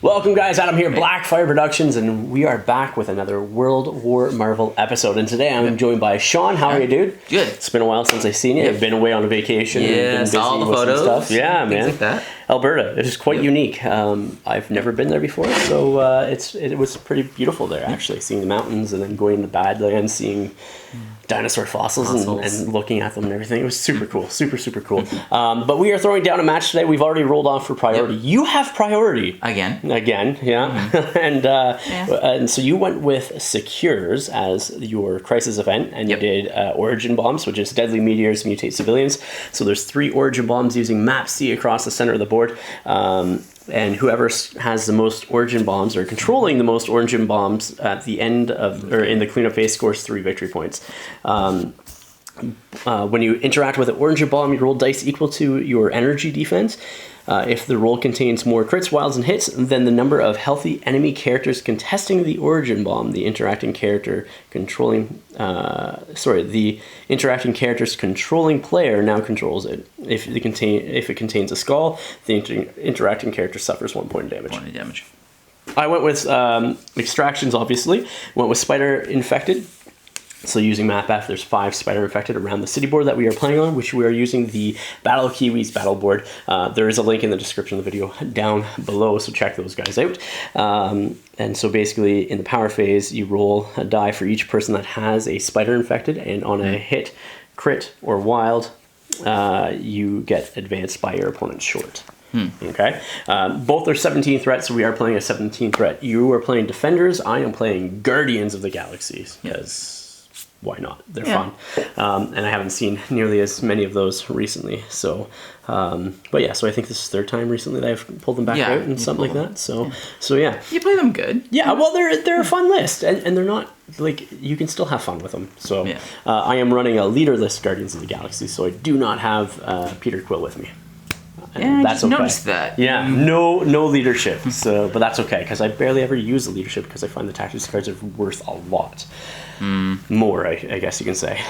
Welcome guys, Adam here, Blackfyre Productions, and we are back with another World War Marvel episode. And today I'm joined by Sean. How are you, dude? Good. It's been a while since I've seen you. I've been away on a vacation. Yeah, been saw all the photos. Stuff. Yeah, man. Like that. Alberta. It is quite unique. I've never been there before, so it was pretty beautiful there, actually. Seeing the mountains and then going to the Badlands, seeing dinosaur fossils and looking at them and everything. It was super cool. Super cool. But we are throwing down a match today. We've already rolled off for priority. Yep. You have priority. Again, yeah. And so you went with Secures as your crisis event, and you did Origin Bombs, which is Deadly Meteors Mutate Civilians. So there's 3 Origin Bombs using Map C across the center of the board. And whoever has the most Origin Bombs or controlling the most Origin Bombs at the end of, or in the cleanup phase, scores 3 victory points. When you interact with an Origin Bomb, you roll dice equal to your energy defense. If the roll contains more crits, wilds, and hits, then the number of healthy enemy characters contesting the Origin Bomb, the interacting character's controlling player now controls it. If it contains a skull, the interacting character suffers 1 point of damage. 1 point of damage. I went with extractions, obviously. Went with Spider Infected. So using Map F, there's 5 Spider Infected around the city board that we are playing on, which we are using the Battle Kiwis battle board. There is a link in the description of the video down below, so check those guys out. And so basically, in the power phase, you roll a die for each person that has a Spider Infected, and on a hit, crit, or wild, you get advanced by your opponent's short. Okay. Both are 17 threats, so we are playing a 17 threat. You are playing Defenders. I am playing Guardians of the Galaxies, because why not? They're fun. And I haven't seen nearly as many of those recently. So, but yeah, so I think this is the 3rd time recently that I've pulled them back out and something like that. So yeah. You play them good. Yeah, well, they're a fun list, and they're not, like, you can still have fun with them. So I am running a leaderless Guardians of the Galaxy, so I do not have Peter Quill with me. Yeah, I just noticed that. Yeah, no leadership. So, but that's okay, because I barely ever use the leadership because I find the tactics cards are worth a lot more. I guess you can say.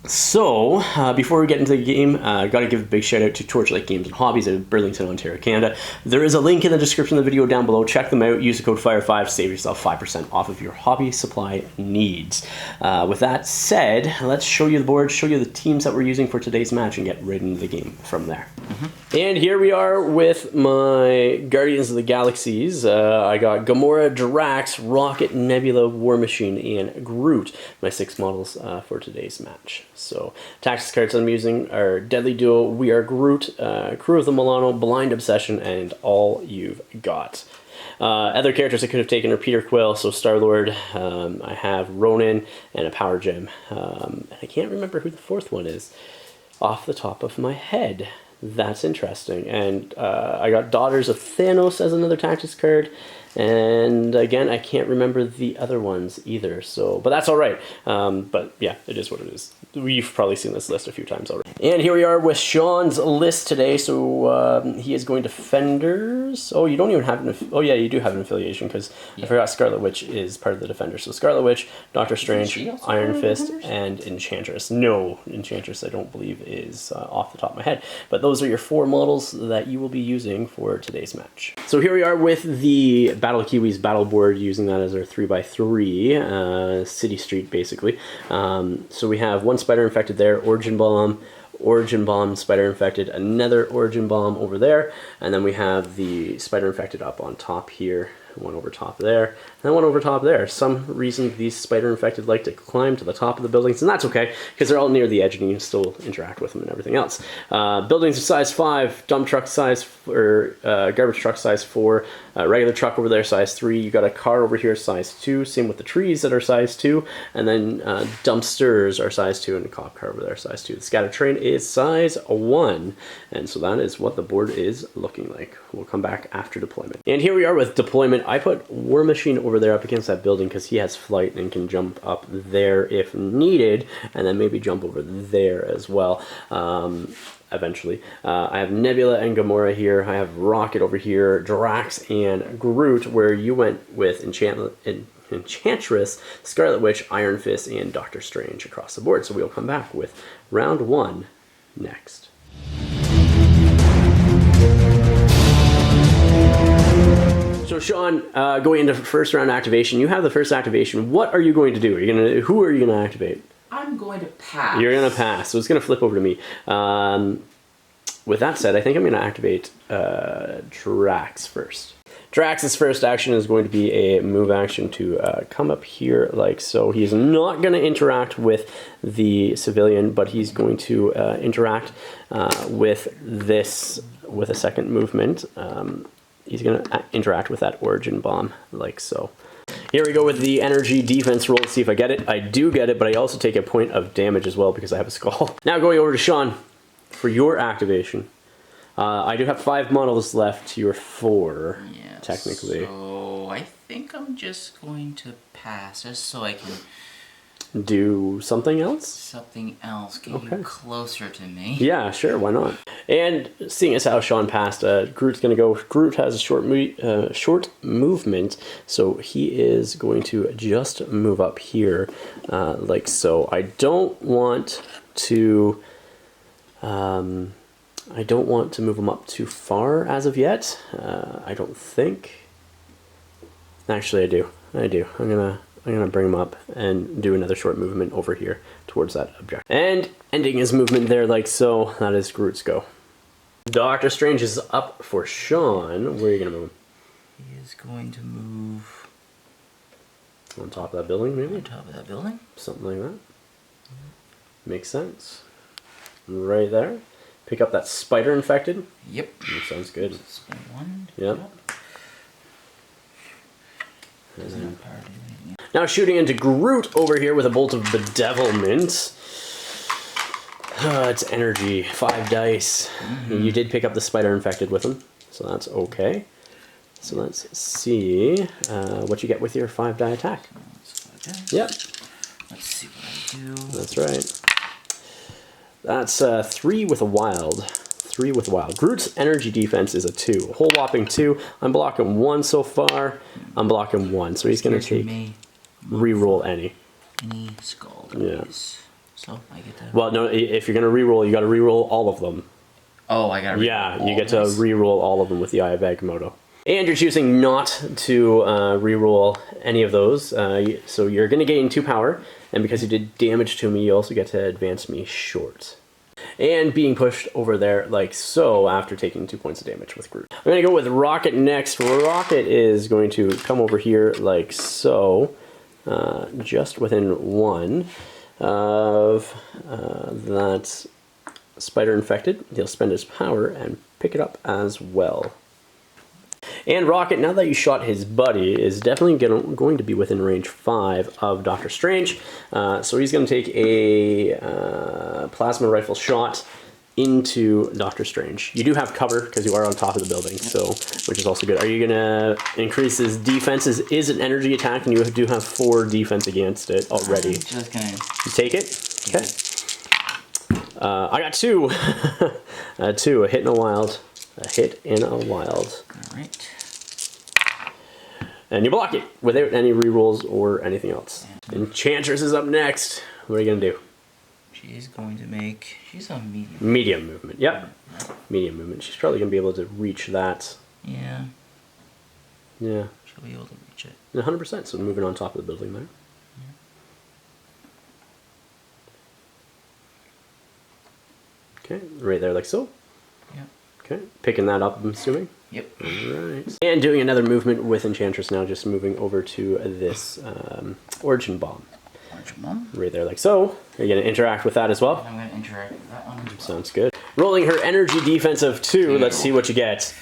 So, before we get into the game, I've got to give a big shout out to Torchlight Games and Hobbies of Burlington, Ontario, Canada. There is a link in the description of the video down below. Check them out. Use the code FIRE5. Save yourself 5% off of your hobby supply needs. With that said, let's show you the board, show you the teams that we're using for today's match, and get right into the game from there. And here we are with my Guardians of the Galaxies. I got Gamora, Drax, Rocket, Nebula, War Machine, and Groot, my 6 models for today's match. So, tactics cards I'm using are Deadly Duo, We Are Groot, Crew of the Milano, Blind Obsession, and All You've Got. Other characters I could have taken are Peter Quill, so Star-Lord, I have Ronan, and a Power Gem. And I can't remember who the 4th one is off the top of my head. That's interesting. And I got Daughters of Thanos as another tactics card. And again, I can't remember the other ones either. So, but that's all right. But yeah, it is what it is. We've probably seen this list a few times already. And here we are with Sean's list today. So he is going Defenders. Oh, you don't even have an... Oh yeah, you do have an affiliation, because I forgot Scarlet Witch is part of the Defenders. So Scarlet Witch, Doctor Strange, Iron Fist, and Enchantress. No, Enchantress I don't believe is off the top of my head. But those are your 4 models that you will be using for today's match. So here we are with the Battle Kiwis battle board, using that as our 3x3 city street, basically. So we have 1 Spider Infected there, Origin Bomb, Spider Infected, another Origin Bomb over there, and then we have the Spider Infected up on top here, 1 over top there, and 1 over top there. Some reason these Spider Infected like to climb to the top of the buildings, and that's okay, because they're all near the edge and you can still interact with them and everything else. Buildings of size 5, dump truck size, or garbage truck size 4, regular truck over there size 3, you got a car over here size 2, same with the trees that are size 2, and then dumpsters are size 2, and a cop car over there size 2. The scatter train is size 1, and so that is what the board is looking like. We'll come back after deployment. And here we are with deployment. I put War Machine over there up against that building because he has flight and can jump up there if needed, and then maybe jump over there as well. Eventually. I have Nebula and Gamora here. I have Rocket over here, Drax and Groot, where you went with Enchantress, Scarlet Witch, Iron Fist, and Doctor Strange across the board. So we'll come back with round 1 next. So Sean, going into first round activation, you have the first activation. What are you going to do? Who are you gonna activate? I'm going to pass. You're gonna pass. So it's gonna flip over to me. With that said, I think I'm gonna activate Drax first. Drax's first action is going to be a move action to come up here like so. He's not going to interact with the civilian, but he's going to interact with this with a second movement. He's going to interact with that origin bomb like so. Here we go with the energy defense roll. Let's see if I get it. I do get it, but I also take a point of damage as well because I have a skull. Now going over to Sean for your activation. I do have 5 models left. You're 4, technically. So I think I'm just going to pass, just so I can do something else. Something else. Get you closer to me. Yeah, sure. Why not? And seeing as how Sean passed, Groot's gonna go. Groot has a short movement, so he is going to just move up here, like so. I don't want to. I don't want to move him up too far as of yet. I don't think. Actually, I do. I'm gonna bring him up and do another short movement over here towards that objective. And ending his movement there like so. That is Groot's go. Doctor Strange is up for Sean. Where are you gonna move him? He is going to move on top of that building, maybe. On top of that building. Something like that. Makes sense. Right there. Pick up that spider infected. Yep. That sounds good. Spin 1. Yep. Now shooting into Groot over here with a bolt of bedevilment. It's energy. 5 dice. You did pick up the spider infected with him, so that's okay. So let's see what you get with your 5 die attack. Yep. Let's see what I do. That's right. That's 3 with a wild. 3 with a wild. Groot's energy defense is a 2. A whole whopping 2. I'm blocking 1 so far. I'm blocking 1. So he's going to take reroll any. Any skull. Yeah. So I get that. Well, no, if you're going to reroll, you got to reroll all of them. Oh, I got to reroll. Yeah, you get to reroll all of them with the Eye of Agamotto. And you're choosing not to reroll any of those. So you're going to gain 2 power. And because you did damage to me, you also get to advance me short. And being pushed over there like so after taking 2 points of damage with Groot. I'm going to go with Rocket next. Rocket is going to come over here like so. Just within 1 of that spider infected. He'll spend his power and pick it up as well. And Rocket, now that you shot his buddy, is definitely going to be within range 5 of Doctor Strange. So he's going to take a plasma rifle shot into Doctor Strange. You do have cover because you are on top of the building, so which is also good. Are you going to increase his defense? Is an energy attack, and you do have 4 defense against it already. Just gonna... You take it? Okay. I got 2. 2, a hit and a wild. A hit and a wild. Alright. And you block it without any rerolls or anything else. Enchantress is up next. What are you going to do? She's going to make... She's on medium. Medium movement, yep. Medium movement. She's probably going to be able to reach that. Yeah. Yeah. She'll be able to reach it. 100%, so moving on top of the building there. Yeah. Okay, right there like so. Yep. Okay, picking that up, I'm assuming. Yep. Alright. And doing another movement with Enchantress now, just moving over to this Origin Bomb. Origin Bomb? Right there like so. Are you going to interact with that as well? I'm going to interact with that one. Sounds good. Rolling her energy defense of 2, let's see what you get.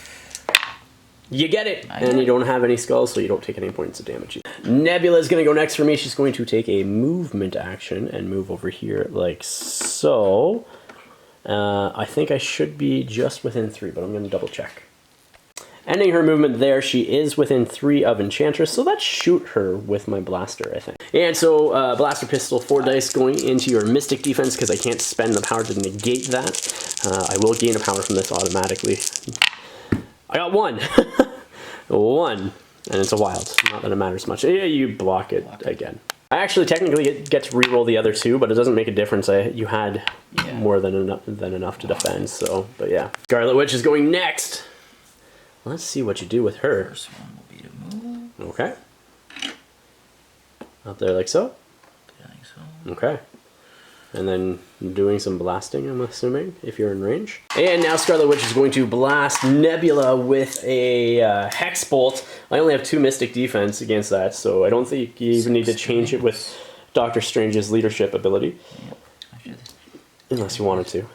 You get it! And you don't have any skulls, so you don't take any points of damage. Nebula's going to go next for me. She's going to take a movement action and move over here like so. I think I should be just within 3, but I'm going to double check. Ending her movement there, she is within 3 of Enchantress, so let's shoot her with my blaster, I think. And so, blaster pistol, 4 dice going into your Mystic defense, because I can't spend the power to negate that. I will gain a power from this automatically. I got 1! 1, and it's a wild, not that it matters much. Yeah, you block it again. I actually technically get to reroll the other 2, but it doesn't make a difference. You had more than enough to defend, so, but yeah. Scarlet Witch is going next! Let's see what you do with her. First one will be to Okay. Up there like so? I think so. Okay. And then doing some blasting, I'm assuming, if you're in range. And now Scarlet Witch is going to blast Nebula with a Hex Bolt. I only have 2 Mystic defense against that, so I don't think you even need to change it with Doctor Strange's leadership ability. Yeah. Unless you wanted to.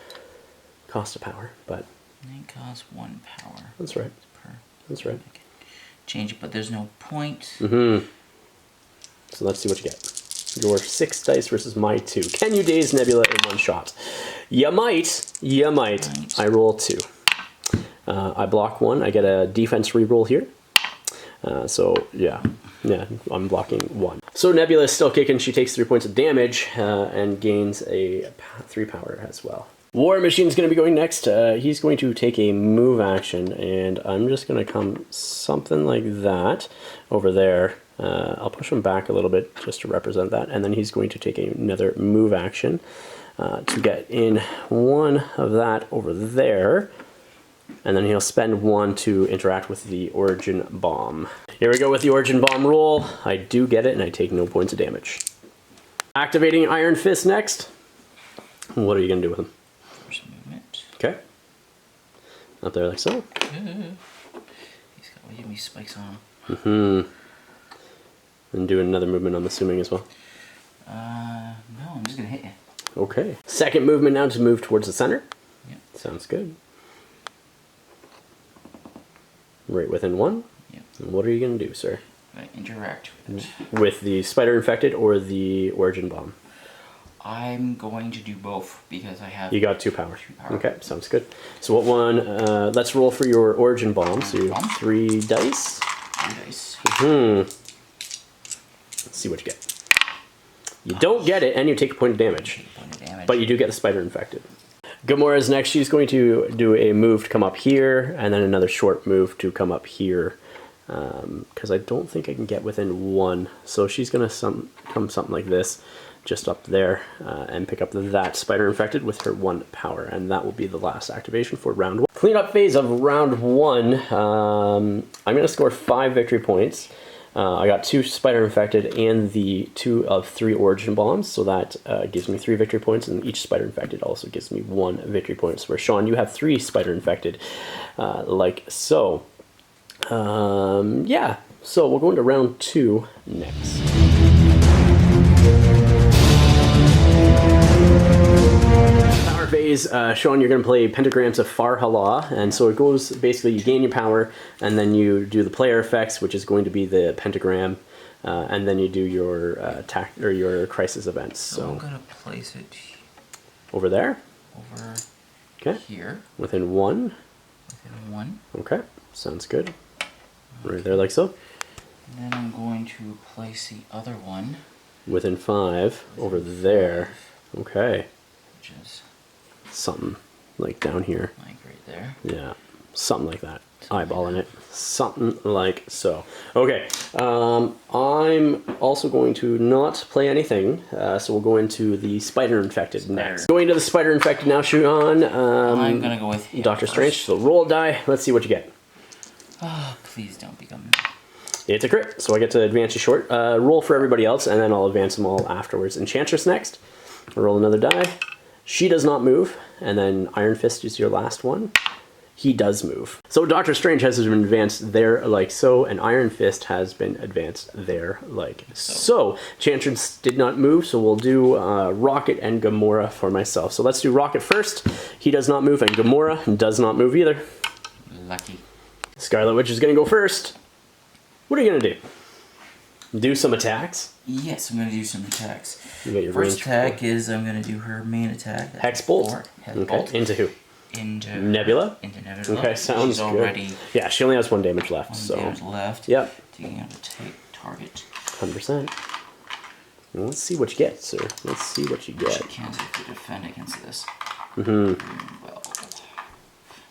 Cost of power, but... It costs 1 power. That's right. That's right. Okay. Change it, but there's no point. Mm-hmm. So let's see what you get. Your 6 dice versus my 2. Can you daze Nebula in 1 shot? You might. You might. I roll 2. I block 1. I get a defense reroll here. So, yeah. Yeah, I'm blocking 1. So Nebula is still kicking. She takes 3 points of damage and gains a 3 power as well. War Machine's going to be going next. He's going to take a move action, and I'm just going to come something like that over there. I'll push him back a little bit just to represent that, and then he's going to take another move action to get in 1 of that over there, and then he'll spend 1 to interact with the Origin Bomb. Here we go with the Origin Bomb roll. I do get it, and I take no points of damage. Activating Iron Fist next. What are you going to do with him? First movement. Okay. Up there like so. He's got give me spikes on him. Mm-hmm. And do another movement, I'm assuming, as well. No, I'm just gonna hit you. Okay. Second movement now to move towards the center. Yep. Sounds good. Right within 1. Yep. And what are you going to do, sir? I'm gonna interact with it. With the Spider Infected or the Origin Bomb? I'm going to do both because I have... You got 2 power. 2 power. Okay, sounds good. So what one? Let's roll for your Origin Bomb. So you have 3 dice. 3 dice. Let's see what you get. You don't get it, and you take a point of damage. But you do get the Spider Infected. Gamora's next. She's going to do a move to come up here, and then another short move to come up here. Because I don't think I can get within 1. So she's going to come something like this, just up there, and pick up that Spider Infected with her 1 power. And that will be the last activation for round 1. Cleanup phase of round 1. I'm going to score 5 victory points. I got 2 Spider Infected and the 2 of 3 Origin Bombs, so that gives me 3 victory points, and each Spider Infected also gives me 1 victory point. Where Sean, you have 3 Spider Infected, like so. Yeah, so we'll go into round 2 next. Phase, Sean, you're going to play Pentagrams of Farhala, and so it goes, basically you gain your power, and then you do the player effects, which is going to be the pentagram, and then you do your attack, or your crisis events. So I'm going to place it over there? Over here. Within 1? Within 1. Okay, sounds good. Right there like so. And then I'm going to place the other one. Within 5, over there. Okay. Which is... something like down here. Like right there? Yeah, something like that. Eyeballing it. Something like so. Okay, I'm also going to not play anything, so we'll go into the Spider Infected next. Going to the Spider Infected now, Sean. I'm going to go with Doctor Strange, so roll a die. Let's see what you get. Oh, please don't become... It's a crit, so I get to advance you short. Roll for everybody else, and then I'll advance them all afterwards. Enchantress next. Roll another die. She does not move, and then Iron Fist is your last one. He does move. So Doctor Strange has been advanced there like so, and Iron Fist has been advanced there like so. Enchantress did not move, so we'll do Rocket and Gamora for myself. So let's do Rocket first. He does not move, and Gamora does not move either. Lucky. Scarlet Witch is going to go first. What are you going to do? Do some attacks? Yes, I'm going to do some attacks. You got your first attack is I'm going to do her main attack. Hex Bolt. Okay. Into who? Into Nebula. Into Nebula. Okay, sounds She's already good. Yeah, she only has 1 damage left. 1 damage left. Yep. Taking out a target. 100%. Well, let's see what you get, sir. Let's see what you get. She can't to defend against this. Well,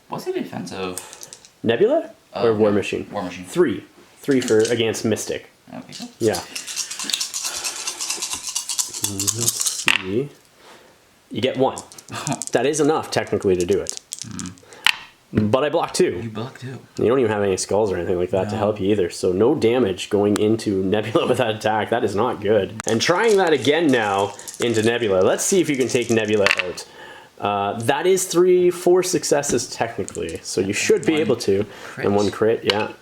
what's the defense of Nebula or War Machine? War Machine. 3. 3 for against Mystic. Okay. Cool. Yeah. Let's see. You get 1. That is enough, technically, to do it. but I block 2. You block 2. You don't even have any skulls or anything like that to help you either. So no damage going into Nebula with that attack. That is not good. And trying that again now into Nebula. Let's see if you can take Nebula out. That is 4 successes technically. So you should be able to. Crit. And 1 crit, yeah.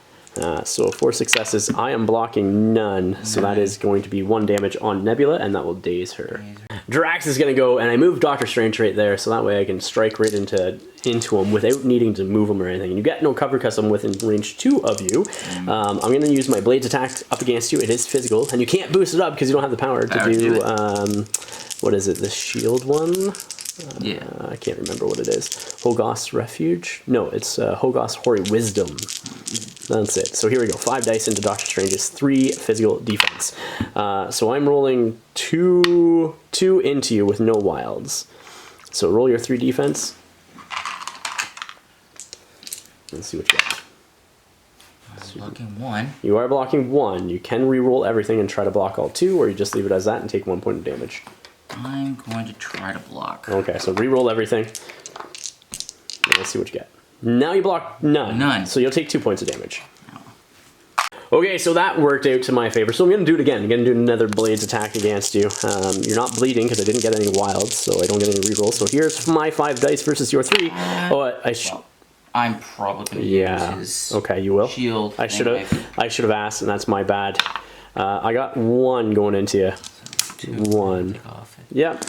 So 4 successes. I am blocking none. So that is going to be 1 damage on Nebula, and that will daze her. Drax is going to go, and I moved Doctor Strange right there, so that way I can strike right into him without needing to move him or anything. And you get no cover because I'm within range 2 of you. I'm going to use my Blades attack up against you. It is physical, and you can't boost it up because you don't have the power to do what is it, the shield one? Yeah. I can't remember what it is. Hogos Refuge? No, it's Hogos Hoary Wisdom. That's it. So here we go. 5 dice into Doctor Strange's 3 physical defense. So I'm rolling 2 into you with no wilds. So roll your 3 defense. Let's see what you got. I'm blocking 1. You are blocking 1. You can re-roll everything and try to block all 2, or you just leave it as that and take 1 point of damage. I'm going to try to block. Okay, so re-roll everything. And let's see what you get. Now you block none. None. So you'll take 2 points of damage. Okay, so that worked out to my favor. So I'm going to do it again. I'm going to do another Blades attack against you. You're not bleeding because I didn't get any wilds, so I don't get any rerolls. So here's my 5 dice versus your 3. I'm probably going to use his okay, you will. shield. I should have asked, and that's my bad. I got 1 going into you. 1. Yep.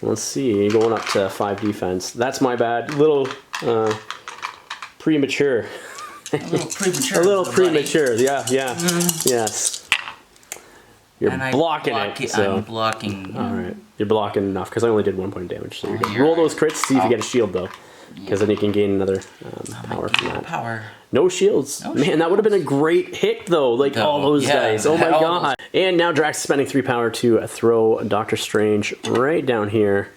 Let's see, going up to 5 defense. That's my bad. Little premature. A little premature. A little premature. Yeah. Yes. You're blocking it. So. I'm blocking. All right. You're blocking enough because I only did 1 point of damage. So you're good. Roll those crits. See if you get a shield though, because then you can gain another power from that. Power. No shields. Man, that would have been a great hit though. Like all those dice. Oh my god. And now Drax is spending 3 power to throw Doctor Strange right down here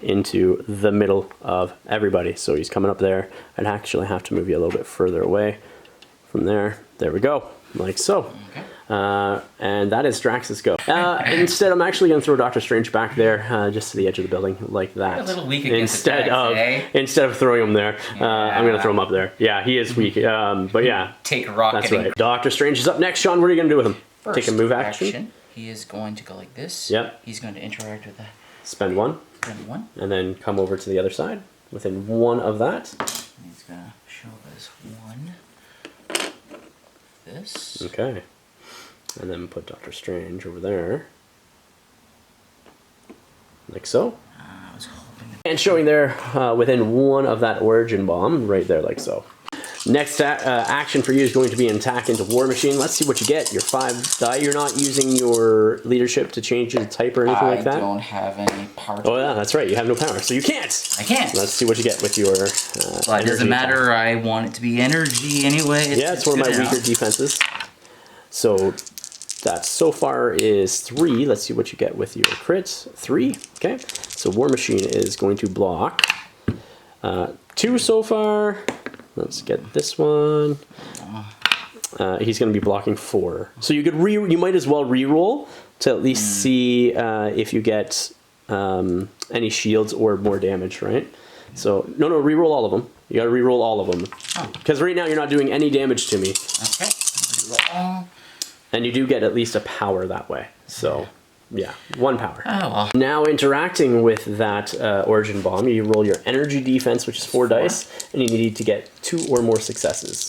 into the middle of everybody. So he's coming up there. I'd actually have to move you a little bit further away from there. There we go. Like so. Okay. And that is Drax's go. Instead, I'm actually going to throw Doctor Strange back there, just to the edge of the building, like that. You're a little weak against instead of throwing him there, I'm going to throw him up there. Yeah, he is weak. But yeah, take a rocket. That's right. Doctor Strange is up next. Sean, what are you going to do with him? First take a move action. He is going to go like this. Yep. He's going to interact with that. Spend 1. Spend 1. And then come over to the other side within 1 of that. He's going to show this 1. This. Okay. And then put Doctor Strange over there. Like so. I was hoping and showing there within 1 of that Origin Bomb, right there like so. Next action for you is going to be an attack into War Machine. Let's see what you get. Your 5 die. You're not using your leadership to change your type or anything like that? I don't have any power. Oh yeah, that's right. You have no power, so you can't. I can't. Let's see what you get with your well, it doesn't matter. Attack. I want it to be energy anyway. It's one of my weaker defenses. So that so far is 3. Let's see what you get with your crits. 3. Okay. So War Machine is going to block 2 so far. Let's get this one. He's going to be blocking 4. So you could you might as well re-roll to at least see if you get any shields or more damage, right? So no, re-roll all of them. You got to re-roll all of them because right now you're not doing any damage to me. Okay. And you do get at least a power that way. So yeah, 1 power. Oh well. Now interacting with that Origin Bomb, you roll your energy defense, which is 4 dice, and you need to get 2 or more successes.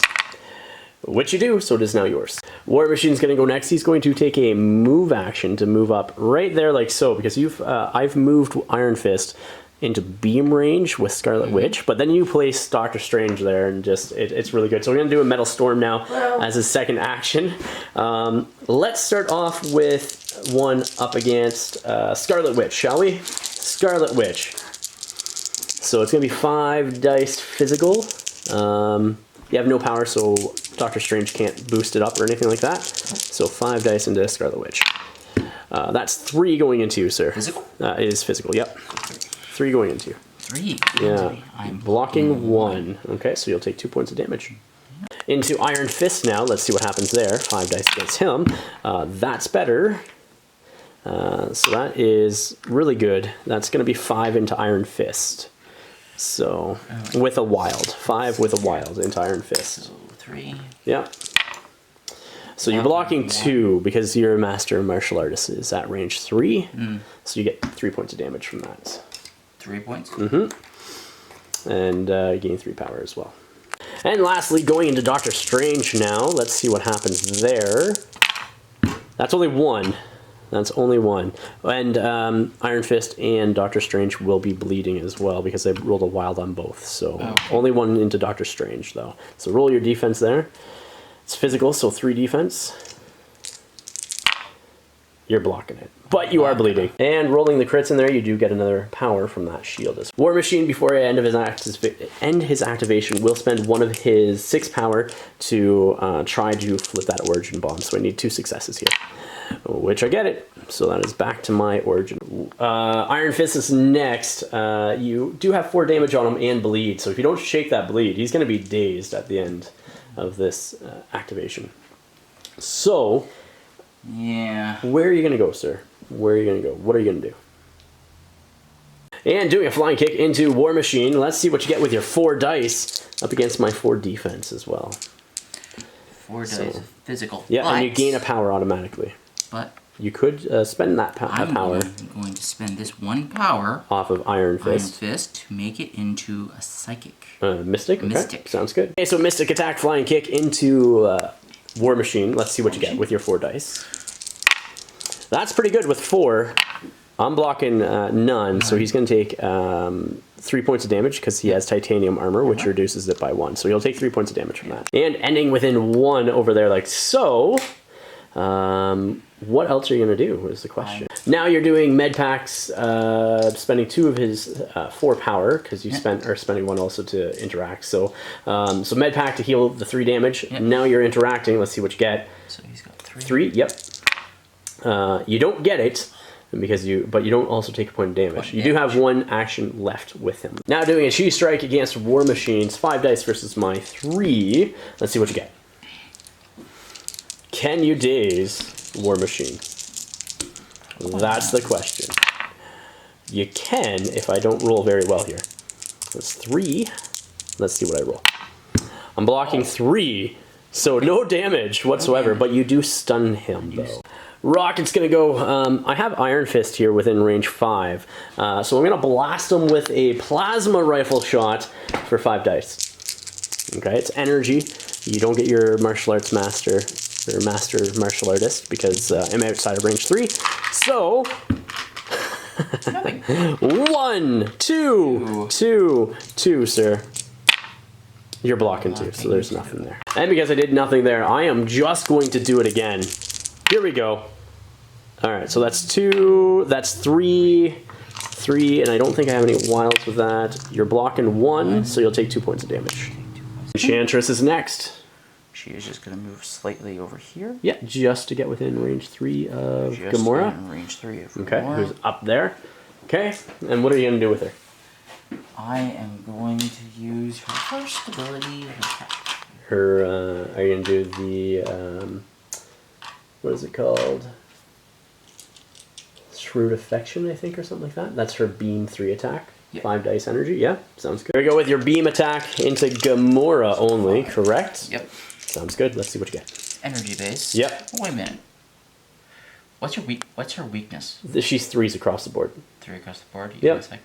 Which you do, so it is now yours. War Machine's going to go next. He's going to take a move action to move up right there like so, because I've moved Iron Fist into beam range with Scarlet Witch, but then you place Doctor Strange there, and just it's really good. So we're going to do a Metal Storm now as a second action. Let's start off with 1 up against Scarlet Witch, shall we? Scarlet Witch. So it's going to be 5 dice physical. You have no power, so Doctor Strange can't boost it up or anything like that. So 5 dice into Scarlet Witch. That's 3 going into you, sir. Physical? It is physical, yep. 3 going into you. 3? Yeah. I'm blocking 1. Okay, so you'll take 2 points of damage. Into Iron Fist now. Let's see what happens there. 5 dice against him. That's better. So that is really good. That's going to be 5 into Iron Fist. So, with a wild. 5 with a wild into Iron Fist. So 3. Yeah. So you're blocking 2 because your Master Martial Artist is at range 3. So you get 3 points of damage from that. 3 points? And you gain 3 power as well. And lastly, going into Doctor Strange now. Let's see what happens there. That's only 1. That's only 1. And Iron Fist and Doctor Strange will be bleeding as well because they rolled a wild on both. So only 1 into Doctor Strange though. So roll your defense there. It's physical, so 3 defense. You're blocking it. But you are bleeding. And rolling the crits in there, you do get another power from that shield. War Machine, before the end of his activation, will spend 1 of his 6 power to try to flip that Origin Bomb. So I need 2 successes here. Which I get it. So that is back to my Origin. Iron Fist is next. You do have 4 damage on him and bleed. So if you don't shake that bleed, he's going to be dazed at the end of this activation. So, yeah. Where are you going to go, sir? Where are you going to go? What are you going to do? And doing a flying kick into War Machine. Let's see what you get with your 4 dice up against my 4 defense as well. 4 dice, physical. Yeah, but, and you gain a power automatically. But you could spend that power. I'm going to spend this 1 power off of Iron Fist. To make it into a psychic. Mystic? Okay. Mystic. Sounds good. Okay, so Mystic attack, flying kick into War Machine. Let's see what you get with your 4 dice. That's pretty good with 4. I'm blocking none, so he's going to take 3 points of damage because he has titanium armor, which reduces it by 1. So he'll take 3 points of damage from that. And ending within 1 over there like so. What else are you going to do is the question. Now you're doing med packs, spending 2 of his 4 power because you spending 1 also to interact. So so med pack to heal the 3 damage. Now you're interacting. Let's see what you get. So he's got 3. 3, yep. You don't get it because but you don't also take a point of damage. You do have 1 action left with him. Now doing a Chi Strike against War Machines, 5 dice versus my 3. Let's see what you get. Can you daze War Machine? That's the question. You can if I don't roll very well here. That's 3. Let's see what I roll. I'm blocking 3, so no damage whatsoever, but you do stun him though. Rocket's gonna go, I have Iron Fist here within range 5, so I'm gonna blast him with a plasma rifle shot for 5 dice. Okay, it's energy. You don't get your martial arts master, or master martial artist, because I'm outside of range 3. So, 1, 2, 2, sir. You're blocking 2, so there's nothing there. And because I did nothing there, I am just going to do it again. Here we go. Alright, so that's 2, that's 3, and I don't think I have any wilds with that. You're blocking 1, so you'll take 2 points of damage. Enchantress is next. She is just going to move slightly over here. Yeah, just to get within range 3 of just Gamora. In range 3 of Okay, Gamora. who's up there. Okay, and what are you going to do with her? I am going to use her first ability. Are you going to do the, what is it called? Shrewd Affection, I think, or something like that. That's her Beam 3 attack. Yep. 5 dice energy, yeah, sounds good. There we go with your Beam attack into Gamora only, correct? Yep. Sounds good, let's see what you get. Energy base. Yep. Oh, wait a minute. What's her weakness? She's 3s across the board. 3 across the board? Yep. Oh,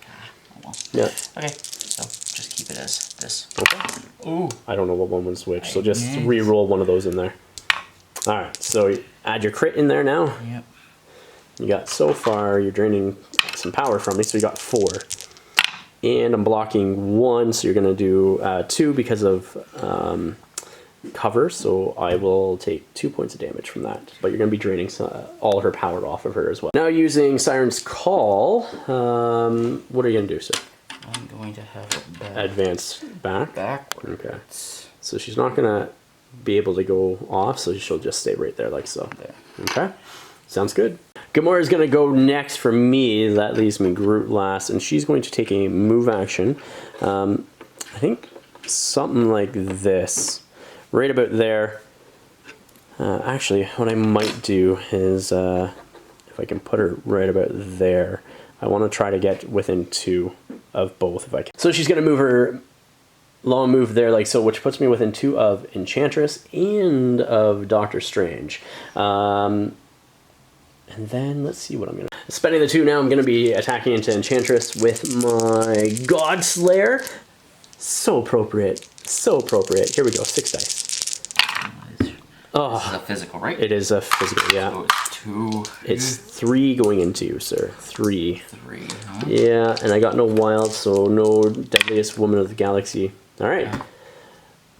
well. Yeah. Okay, so just keep it as this. Okay. Ooh. I don't know what one would switch, so just re-roll one of those in there. Alright, so add your crit in there now. Yep. You got, so far, you're draining some power from me, so you got 4. And I'm blocking 1, so you're going to do 2 because of cover, so I will take 2 points of damage from that. But you're going to be draining all her power off of her as well. Now using Siren's Call, what are you going to do, sir? I'm going to have it back. Advance back? Backwards. Okay. So she's not going to be able to go off, so she'll just stay right there like so. There. Okay. Sounds good. Gamora's going to go next for me. That leaves me Groot last, and she's going to take a move action. I think something like this. Right about there. Actually, what I might do is, if I can put her right about there, I want to try to get within 2. of both if I can. So she's going to move her long move there like so, which puts me within 2 of Enchantress and of Doctor Strange. And then let's see what I'm going to... Spending the 2 now, I'm going to be attacking into Enchantress with my Godslayer. So appropriate. So appropriate. Here we go. 6 dice. Oh, this is a physical, right? It is a physical, yeah. So it's 2. It's 3 going into you, sir. 3. 3, huh? Yeah, and I got no wild, so no deadliest woman of the galaxy. All right. Yeah.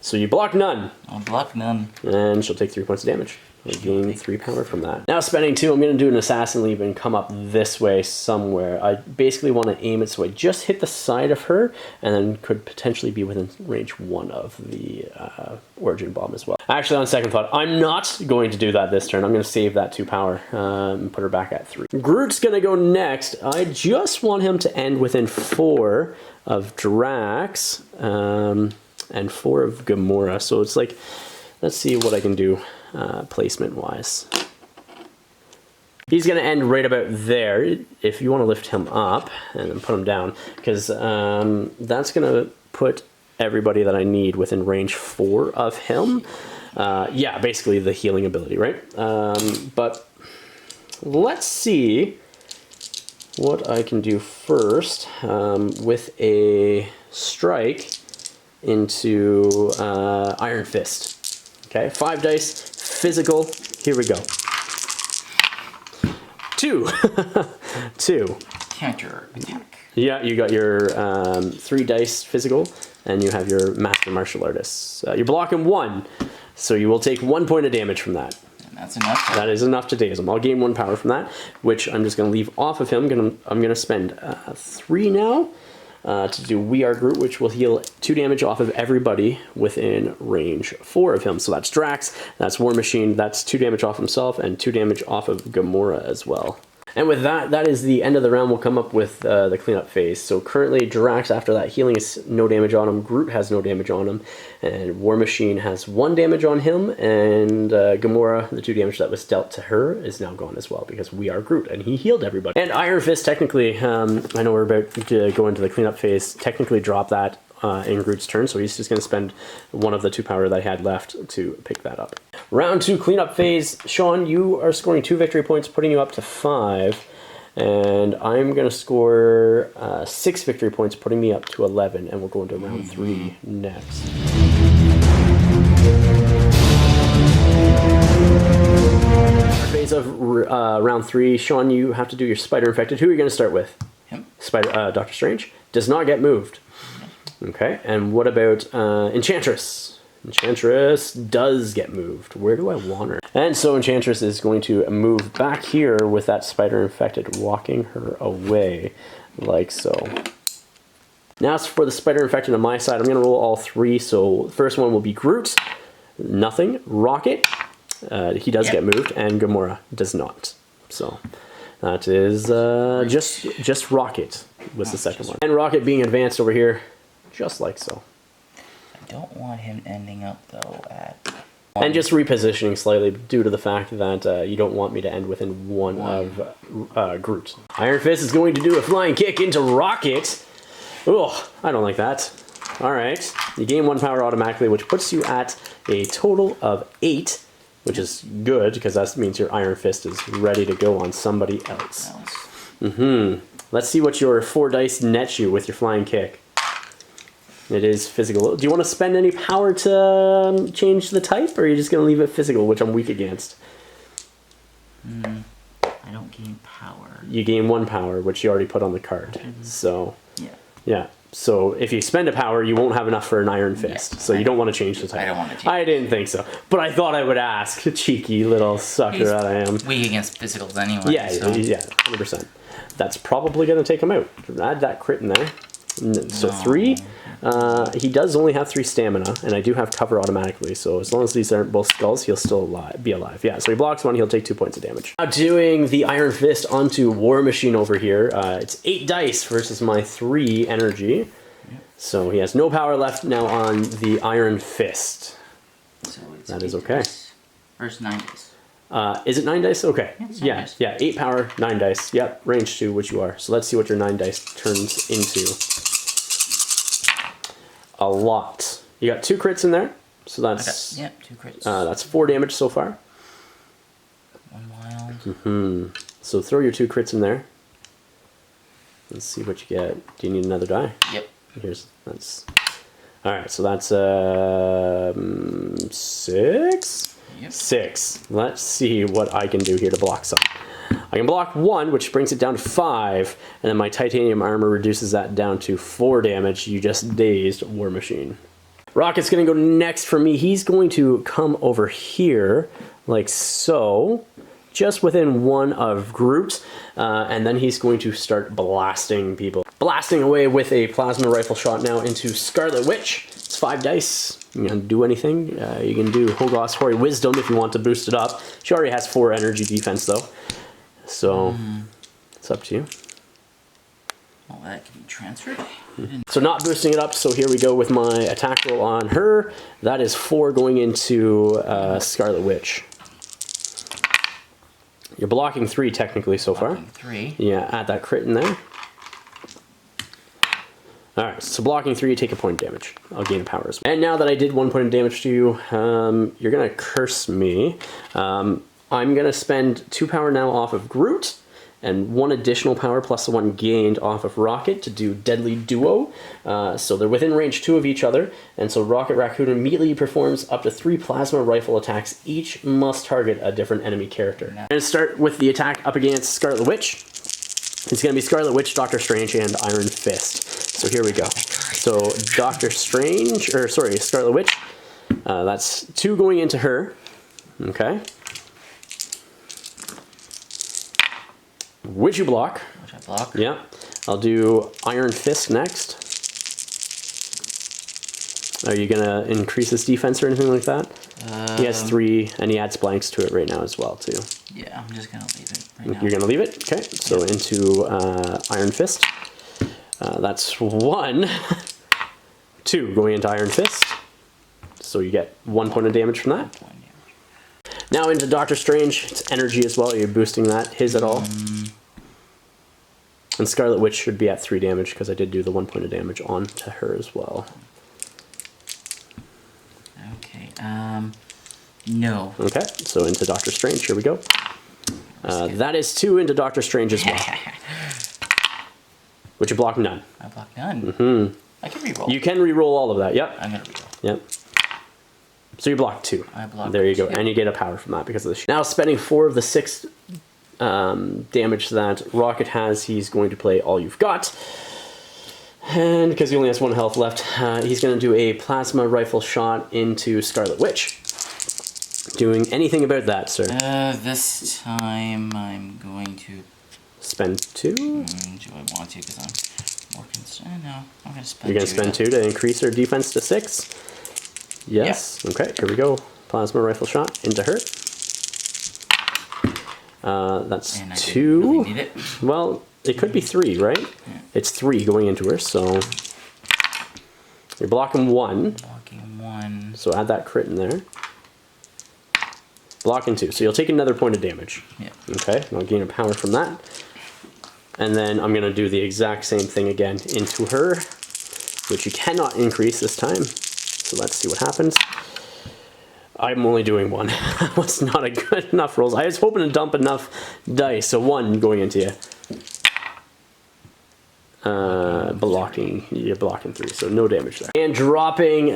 So you block none. I'll block none. And she'll take 3 points of damage. I gain 3 power from that. Now spending 2, I'm going to do an assassin leap and come up this way somewhere. I basically want to aim it so I just hit the side of her, and then could potentially be within range 1 of the origin bomb as well. Actually, on second thought, I'm not going to do that this turn. I'm going to save that 2 power and put her back at 3. Groot's going to go next. I just want him to end within 4 of Drax and 4 of Gamora. So it's like, let's see what I can do. Placement wise, he's going to end right about there. If you want to lift him up and then put him down, because that's going to put everybody that I need within range 4 of him. Yeah, basically the healing ability, right? But let's see what I can do first with a strike into Iron Fist. Okay, 5 dice, physical, here we go. 2. 2. Counter attack. Yeah, you got your 3 dice physical, and you have your Master Martial Artist. You're blocking 1, so you will take 1 point of damage from that. And that's enough. That is enough to daze him. I'll gain 1 power from that, which I'm just going to leave off of him. I'm going to spend 3 now. To do We Are Groot, which will heal 2 damage off of everybody within range 4 of him. So that's Drax, that's War Machine, that's 2 damage off himself, and 2 damage off of Gamora as well. And with that, that is the end of the round. We'll come up with the cleanup phase. So currently, Drax, after that healing, is no damage on him. Groot has no damage on him. And War Machine has 1 damage on him. And Gamora, the 2 damage that was dealt to her, is now gone as well, because We Are Groot, and he healed everybody. And Iron Fist, technically, I know we're about to go into the cleanup phase, technically drop that in Groot's turn, so he's just going to spend 1 of the 2 power that I had left to pick that up. Round 2 cleanup phase. Sean, you are scoring 2 victory points, putting you up to 5, and I'm going to score 6 victory points, putting me up to 11, and we'll go into round 3 next. Phase of round 3. Sean, you have to do your Spider Infected. Who are you going to start with? Him. Doctor Strange does not get moved. Okay, and what about Enchantress? Enchantress does get moved. Where do I want her? And so Enchantress is going to move back here with that Spider Infected, walking her away like so. Now as for the Spider Infected on my side, I'm going to roll all 3. So the first one will be Groot, nothing. Rocket, he does get moved, and Gamora does not. So that is just Rocket was the second one. And Rocket being advanced over here, just like so. I don't want him ending up, though, at... And just repositioning slightly due to the fact that you don't want me to end within 1 of Groot. Iron Fist is going to do a flying kick into Rocket. Oh, I don't like that. All right. You gain 1 power automatically, which puts you at a total of 8, which is good, because that means your Iron Fist is ready to go on somebody else. Let's see what your 4 dice nets you with your flying kick. It is physical. Do you want to spend any power to change the type, or are you just going to leave it physical, which I'm weak against? I don't gain power. You gain 1 power, which you already put on the card. So, yeah. So if you spend a power, you won't have enough for an Iron Fist. So you don't want to change the type. I don't want to change. I didn't think so, but I thought I would ask. Cheeky little sucker that I am. Weak against physicals anyway. Yeah, so. yeah, 100%. That's probably going to take him out. Add that crit in there. So 3. He does only have 3 stamina, and I do have cover automatically, so as long as these aren't both skulls, he'll still be alive. Yeah, so he blocks 1, he'll take 2 points of damage. Now doing the Iron Fist onto War Machine over here. It's 8 dice versus my 3 energy. So he has no power left now on the Iron Fist. So it's that is okay. First 9 dice. Is it 9 dice? Okay. Yeah, Yeah, 8 power, 9 dice. Yep, range 2, which you are. So let's see what your 9 dice turns into. A lot. You got 2 crits in there. So that's... Yeah, 2 crits. That's 4 damage so far. 1 wild. So throw your 2 crits in there. Let's see what you get. Do you need another die? Yep. That's... Alright, so that's 6? Yep. 6. Let's see what I can do here to block some. I can block 1, which brings it down to 5, and then my titanium armor reduces that down to 4 damage. You just dazed War Machine. Rocket's going to go next for me. He's going to come over here, like so, just within one of Groot, and then he's going to start blasting people. Blasting away with a plasma rifle shot now into Scarlet Witch. It's 5 dice. You can do anything. You can do Hogos Hoary Wisdom if you want to boost it up. She already has 4 energy defense though. So, it's up to you. Well, that can be transferred. So not boosting it up, so here we go with my attack roll on her. That is 4 going into Scarlet Witch. You're blocking 3 technically so far. 3. Yeah, add that crit in there. Alright, so blocking 3, you take a point of damage. I'll gain a power as well. And now that I did 1 point of damage to you, you're going to curse me. I'm going to spend 2 power now off of Groot, and 1 additional power plus the 1 gained off of Rocket to do Deadly Duo. So they're within range 2 of each other, and so Rocket Raccoon immediately performs up to 3 plasma rifle attacks. Each must target a different enemy character. I'm going to start with the attack up against Scarlet Witch. It's going to be Scarlet Witch, Doctor Strange, and Iron Fist. So here we go. So Scarlet Witch. That's 2 going into her. Okay. Which you block. Which I block. Yeah. I'll do Iron Fist next. Are you going to increase his defense or anything like that? He has 3, and he adds blanks to it right now as well, too. Yeah, I'm just going to leave it right now. You're going to leave it? Okay. So into Iron Fist. That's 1. 2 going into Iron Fist. So you get 1 point of damage from that. Now into Doctor Strange. It's energy as well. You're boosting that. His at all. And Scarlet Witch should be at 3 damage because I did do the 1 point of damage on to her as well. Okay. No. Okay. So into Doctor Strange. Here we go. That is 2 into Doctor Strange as well. Which you block none. I block none. I can reroll. You can reroll all of that. Yep. I'm going to reroll. Yep. So you block 2. I block There you go. 2. And you get a power from that because of the shield. Now spending 4 of the 6 damage that Rocket has, he's going to play All You've Got. And because he only has 1 health left, he's going to do a plasma rifle shot into Scarlet Witch. Doing anything about that, sir? This time I'm going to... Spend 2? do I want to? Because I'm more concerned. No, I'm going to spend 2. You're going to spend 2 to increase her defense to 6? Yes. Yep. Okay, here we go. Plasma rifle shot into her. That's and 2. Really need it. Well, it could be 3, right? Yeah. It's 3 going into her, so you're blocking 1. Blocking 1. So add that crit in there. Blocking 2. So you'll take another point of damage. Yeah. Okay, and I'll gain a power from that. And then I'm going to do the exact same thing again into her, which you cannot increase this time. So let's see what happens. I'm only doing 1. That was not a good enough rolls. I was hoping to dump enough dice. So 1 going into you. Blocking. You're blocking 3. So no damage there. And dropping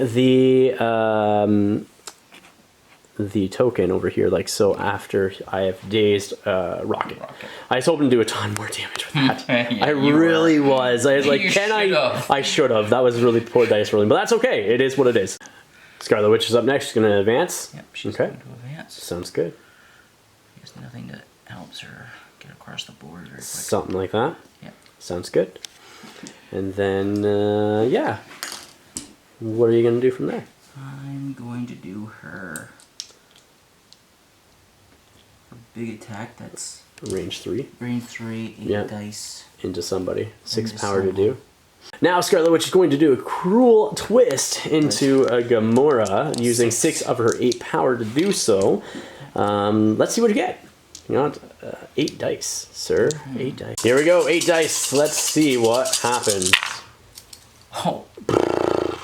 the token over here, like so, after I have dazed Rocket. I was hoping to do a ton more damage with that. Yeah, I really was. I was like, can I? Should've. I should have. That was really poor dice rolling, but that's okay. It is what it is. Scarlet Witch is up next. She's going to advance. Yep, she's okay. going to advance. Sounds good. There's nothing that helps her get across the board very quick. Something like that. Yep. Sounds good. And then, yeah. What are you going to do from there? I'm going to do her big attack. That's range 3. range 3, 8 dice. Into somebody. 6 Into power someone. to do. Now Scarlet Witch is going to do a cruel twist into a Gamora, using 6 of her 8 power to do so. Let's see what you get. You got 8 dice, sir. 8 dice. Here we go, 8 dice. Let's see what happens. Oh.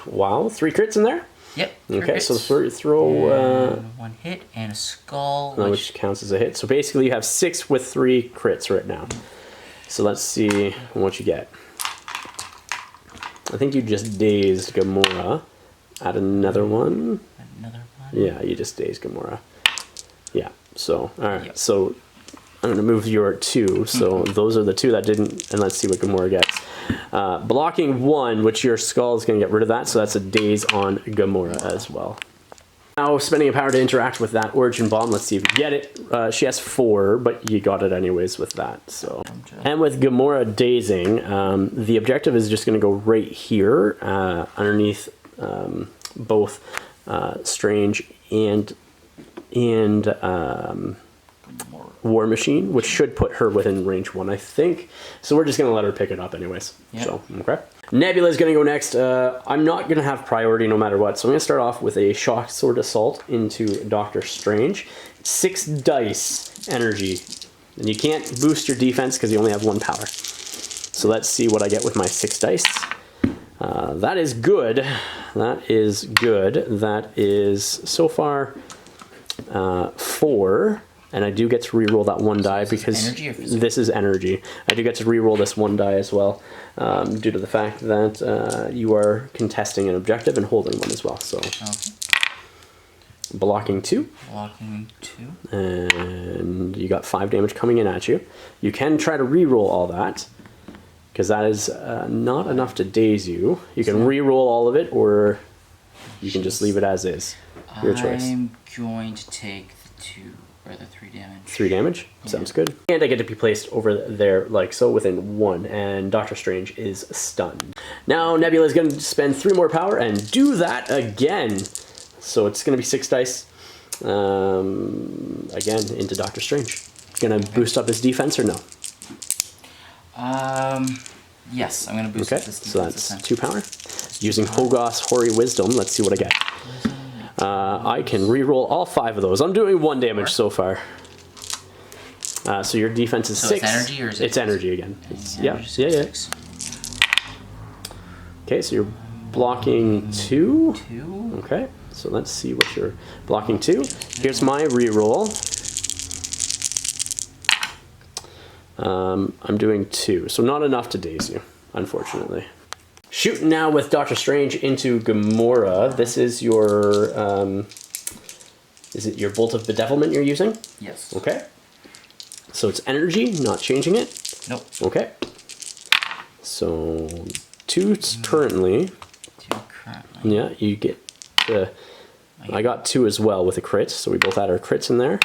Wow, 3 crits in there? Yep. Okay, so throw... 1 hit and a skull. Which counts as a hit. So basically you have 6 with 3 crits right now. So let's see what you get. I think you just dazed Gamora. Add another one. Another one? Yeah, you just dazed Gamora. Yeah, so, alright. Yep. So I'm going to move your 2. So those are the 2 that didn't, and let's see what Gamora gets. Blocking 1, which your skull is going to get rid of that, so that's a daze on Gamora as well. Now, spending a power to interact with that Origin Bomb, let's see if you get it. She has 4, but you got it anyways with that. So, and with Gamora dazing, the objective is just going to go right here, underneath both Strange and War Machine, which should put her within range 1, I think. So we're just going to let her pick it up anyways. Yep. So, okay. Nebula is going to go next. I'm not going to have priority no matter what. So I'm going to start off with a Shock Sword Assault into Doctor Strange. 6 dice energy. And you can't boost your defense because you only have 1 power. So let's see what I get with my 6 dice. That is good. That is good. That is, so far, 4. And I do get to re-roll that 1 die because this is energy. I do get to re-roll this 1 die as well, due to the fact that you are contesting an objective and holding 1 as well. So, blocking 2. Blocking 2. And you got 5 damage coming in at you. You can try to re-roll all that, because that is not enough to daze you. You can re-roll all of it, or you can just leave it as is. Your choice. I'm going to take the 2. Or the 3 damage. 3 damage? Yeah. Sounds good. And I get to be placed over there like so within 1, and Doctor Strange is stunned. Now Nebula is going to spend 3 more power and do that again. So it's going to be 6 dice again into Doctor Strange. Going to boost up his defense or no? Yes, I'm going to boost up his defense. So that's 2 power. Using Hogarth's Hoary Wisdom, let's see what I get. I can re-roll all 5 of those. I'm doing 1 damage so far. So your defense is 6. It's energy, or is it? It's energy again. Yeah. Okay, so you're blocking 2. 2. Okay, so let's see what you're blocking 2. Here's my re-roll. I'm doing 2, so not enough to daze you, unfortunately. Shooting now with Doctor Strange into Gamora. This is your, is it your Bolt of Bedevilment you're using? Yes. Okay. So it's energy, not changing it? Nope. Okay. So 2 currently. 2 currently. Yeah, you get I got 2 as well with a crit, so we both add our crits in there.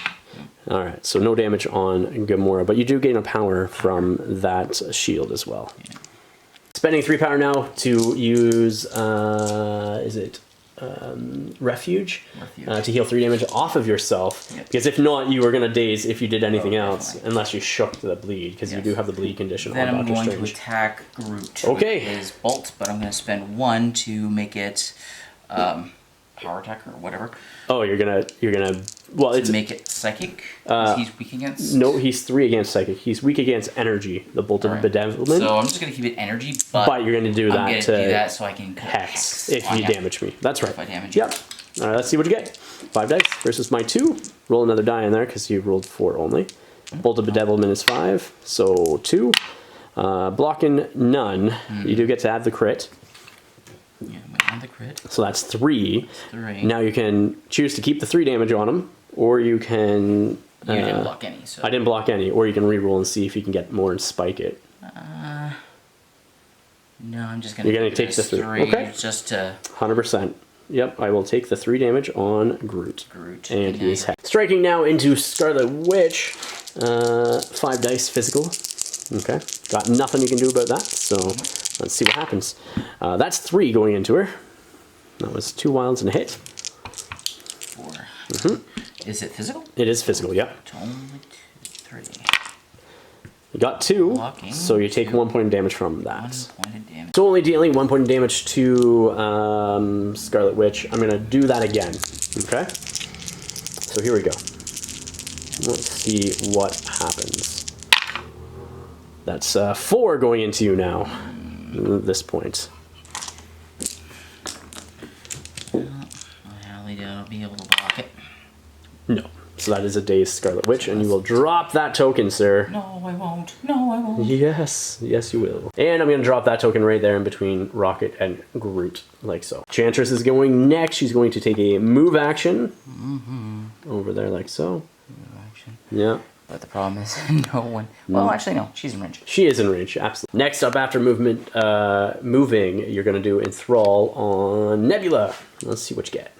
Alright, so no damage on Gamora, but you do gain a power from that shield as well. Yeah. Spending 3 power now to use, is it Refuge? To heal 3 damage off of yourself. Yep. Because if not, you were going to daze if you did anything else, unless you shook the bleed, because you do have the bleed condition on Doctor Strange. Then I'm going to attack Groot with his bolt, but I'm going to spend 1 to make it power attack or whatever. Oh, you're gonna well, to make it psychic. He's weak against. No, he's 3 against psychic. He's weak against energy. The Bolt of Bedevilment. So I'm just gonna keep it energy, but you're gonna do that to do that so I can hex if you damage me. That's right. If I damage yep. All right, let's see what you get. 5 dice versus my 2. Roll another die in there because you rolled 4 only. Bolt of Bedevilment is 5, so 2. Blocking none. You do get to add the crit. Yeah, add the crit. So that's 3. 3. Now you can choose to keep the 3 damage on him, or you can... You didn't block any, so... I didn't block any, or you can re-roll and see if you can get more and spike it. No, I'm just going to... You're going to take the 3. Okay. Just to... 100%. Yep, I will take the 3 damage on Groot. And he's hacked. Striking now into Scarlet Witch. 5 dice physical. Okay. Got nothing you can do about that, so let's see what happens. That's 3 going into her. That was 2 wilds and a hit. 4. Is it physical? It is physical, yep. Only 2, 3. You got 2, blocking, so you take 1 point of damage from that. 1 point of damage. So only dealing 1 point of damage to Scarlet Witch. I'm going to do that again. Okay? So here we go. Let's see what happens. That's 4 going into you now at this point. I'll be able to block it. No. So that is a dazed Scarlet Witch, and you will drop that token, sir. No, I won't. No, I won't. Yes. Yes, you will. And I'm going to drop that token right there in between Rocket and Groot, like so. Enchantress is going next. She's going to take a move action. Over there, like so. Move action. Yeah. But the problem is, no one... Well, actually, no. She's in range. She is in range, absolutely. Next up, after moving, you're going to do Enthrall on Nebula. Let's see what you get.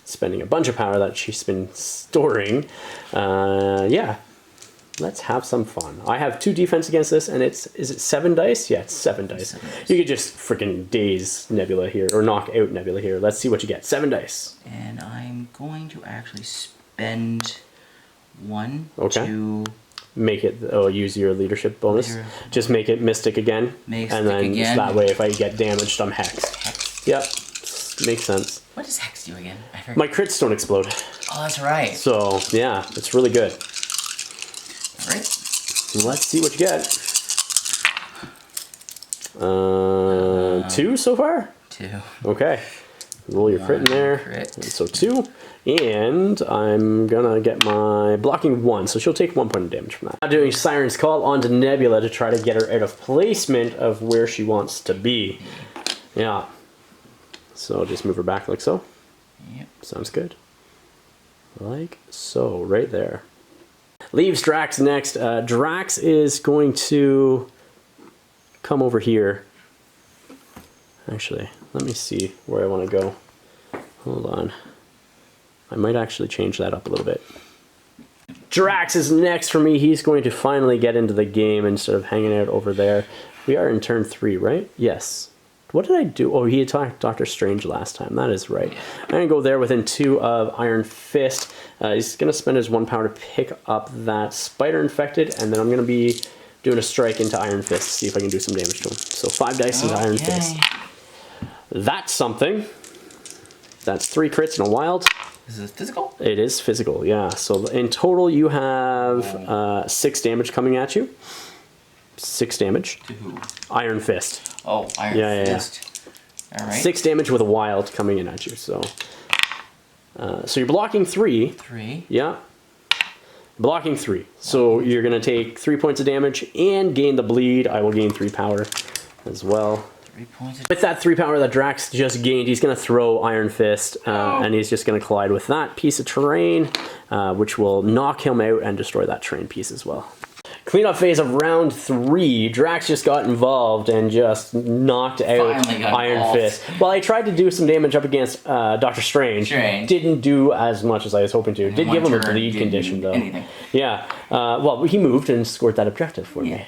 Spending a bunch of power that she's been storing. Yeah, let's have some fun. I have 2 defense against this, and is it 7 dice? Yeah, it's 7 dice. You could just freaking daze Nebula here, or knock out Nebula here. Let's see what you get. 7 dice. And I'm going to actually spend 1 Okay. to... Make it, use your leadership bonus. Just make it Mystic again. Mystic and then again. that way, if I get damaged, I'm hexed. Hex. Yep, makes sense. What does Hex do again? I forget. My crits don't explode. Oh, that's right. So, yeah, it's really good. Alright. Let's see what you get. 2 so far? 2. Okay. Roll your crit in there. Crit. And so 2. And I'm gonna get my blocking 1, so she'll take 1 point of damage from that. Now doing Siren's Call onto Nebula to try to get her out of placement of where she wants to be. Yeah. So just move her back like so. Yep. Sounds good. Like so, right there. Leaves Drax next. Drax is going to come over here. Actually, let me see where I want to go. Hold on. I might actually change that up a little bit. Drax is next for me. He's going to finally get into the game instead of hanging out over there. We are in turn 3, right? Yes. What did I do? Oh, he attacked Doctor Strange last time. That is right. I'm going to go there within 2 of Iron Fist. He's going to spend his 1 power to pick up that Spider Infected, and then I'm going to be doing a strike into Iron Fist, see if I can do some damage to him. So 5 dice into Iron Fist. That's something. That's 3 crits and a wild. Is it physical? It is physical, yeah. So in total, you have 6 damage coming at you. 6 damage. To who? Iron Fist. Oh, Iron Fist. All right. 6 damage with a wild coming in at you. So, so you're blocking 3. 3. Yeah. Blocking 3. So you're gonna take 3 points of damage and gain the bleed. I will gain 3 power as well. 3 points. With that 3 power that Drax just gained, he's going to throw Iron Fist, and he's just going to collide with that piece of terrain, which will knock him out and destroy that terrain piece as well. Cleanup phase of round 3. Drax just got involved and just knocked out Iron Fist. Well, I tried to do some damage up against Doctor Strange. Didn't do as much as I was hoping to. Did give him a bleed condition, though. Anything. Yeah. Well, he moved and scored that objective for me.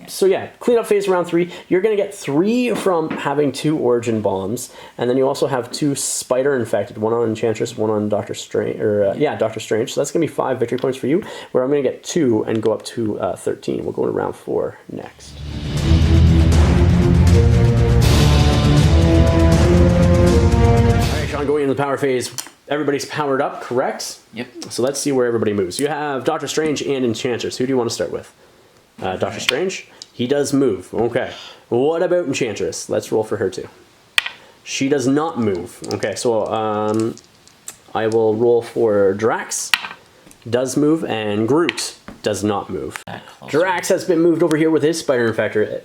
So yeah, cleanup phase round 3. You're going to get 3 from having 2 Origin Bombs, and then you also have 2 Spider Infected, 1 on Enchantress, 1 on Doctor Strange, Doctor Strange. So that's going to be 5 victory points for you, where I'm going to get 2 and go up to 13. We'll go to round 4 next. All right, Sean, going into the power phase. Everybody's powered up, correct? Yep. So let's see where everybody moves. You have Doctor Strange and Enchantress. Who do you want to start with? Doctor Strange? He does move. Okay. What about Enchantress? Let's roll for her too. She does not move. Okay, so I will roll for Drax. Does move, and Groot does not move. Drax has been moved over here with his Spider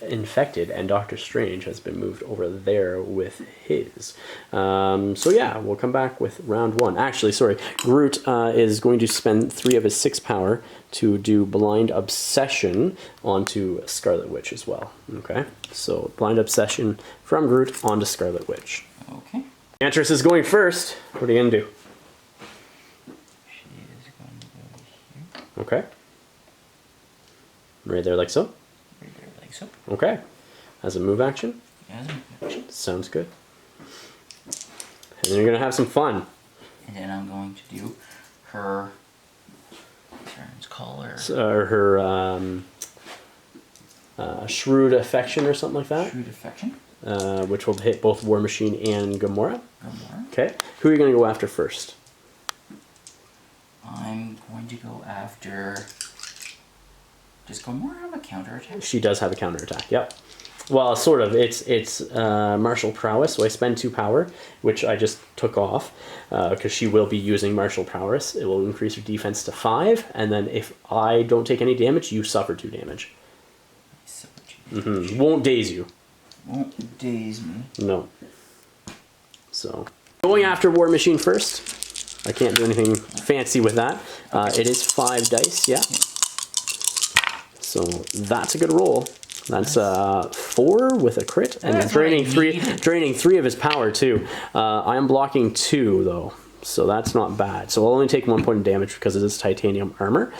Infected, and Doctor Strange has been moved over there with his. So yeah, we'll come back with round 1. Actually, sorry, Groot is going to spend 3 of his 6 power to do Blind Obsession onto Scarlet Witch as well. Okay, so Blind Obsession from Groot onto Scarlet Witch. Okay. Enchantress is going first. What are you gonna do? Okay. Right there like so? Right there like so. Okay. As a move action? As a move action. Sounds good. And then you're going to have some fun. And then I'm going to do her... Turns color. Her Shrewd Affection or something like that. Shrewd Affection. Which will hit both War Machine and Gamora. Gamora. Okay. Who are you going to go after first? I'm I'm going to go after... Does Gamora have a counterattack? She does have a counterattack, yep. Well, sort of. It's martial prowess, so I spend 2 power, which I just took off, because she will be using martial prowess. It will increase her defense to 5, and then if I don't take any damage, you suffer 2 damage. Won't daze you. Won't daze me. No. So, going after War Machine first. I can't do anything fancy with that. It is 5 dice, yeah. So that's a good roll. That's 4 with a crit, and you're draining 3 of his power too. I am blocking 2 though, so that's not bad. So I'll only take 1 point of damage because it is titanium armor,